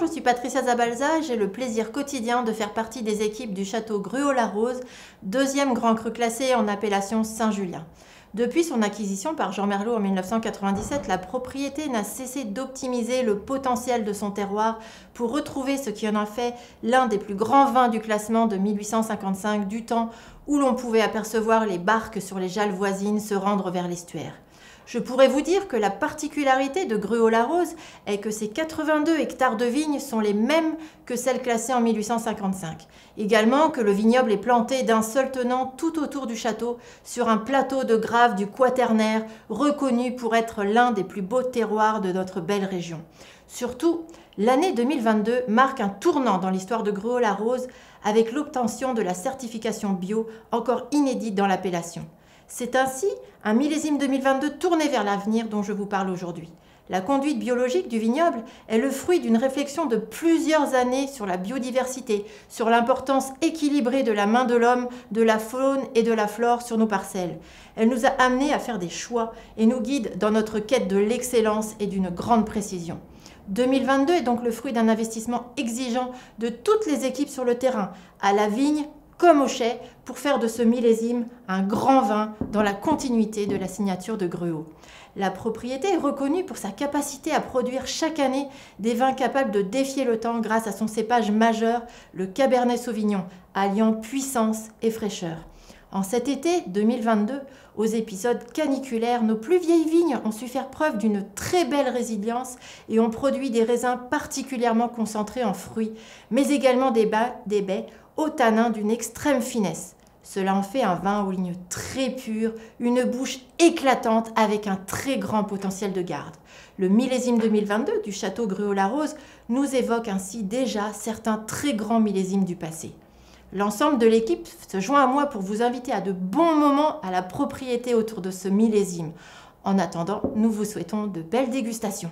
je suis Patricia Zabalza et j'ai le plaisir quotidien de faire partie des équipes du château Gruaud-Larose, deuxième grand cru classé en appellation Saint-Julien. Depuis son acquisition par Jean Merlot en 1997, la propriété n'a cessé d'optimiser le potentiel de son terroir pour retrouver ce qui en a fait l'un des plus grands vins du classement de 1855, du temps où l'on pouvait apercevoir les barques sur les Jalles voisines se rendre vers l'estuaire. Je pourrais vous dire que la particularité de Gruaud-Larose est que ces 82 hectares de vignes sont les mêmes que celles classées en 1855. Également que le vignoble est planté d'un seul tenant tout autour du château sur un plateau de grave du Quaternaire, reconnu pour être l'un des plus beaux terroirs de notre belle région. Surtout, l'année 2022 marque un tournant dans l'histoire de Gruaud-Larose avec l'obtention de la certification bio, encore inédite dans l'appellation. C'est ainsi un millésime 2022 tourné vers l'avenir dont je vous parle aujourd'hui. La conduite biologique du vignoble est le fruit d'une réflexion de plusieurs années sur la biodiversité, sur l'importance équilibrée de la main de l'homme, de la faune et de la flore sur nos parcelles. Elle nous a amenés à faire des choix et nous guide dans notre quête de l'excellence et d'une grande précision. 2022 est donc le fruit d'un investissement exigeant de toutes les équipes sur le terrain, à la vigne comme au chai, pour faire de ce millésime un grand vin dans la continuité de la signature de Gruaud. La propriété est reconnue pour sa capacité à produire chaque année des vins capables de défier le temps grâce à son cépage majeur, le Cabernet Sauvignon, alliant puissance et fraîcheur. En cet été 2022, aux épisodes caniculaires, nos plus vieilles vignes ont su faire preuve d'une très belle résilience et ont produit des raisins particulièrement concentrés en fruits, mais également des baies au tanin d'une extrême finesse. Cela en fait un vin aux lignes très pures, une bouche éclatante avec un très grand potentiel de garde. Le millésime 2022 du château Gruaud-Larose nous évoque ainsi déjà certains très grands millésimes du passé. L'ensemble de l'équipe se joint à moi pour vous inviter à de bons moments à la propriété autour de ce millésime. En attendant, nous vous souhaitons de belles dégustations.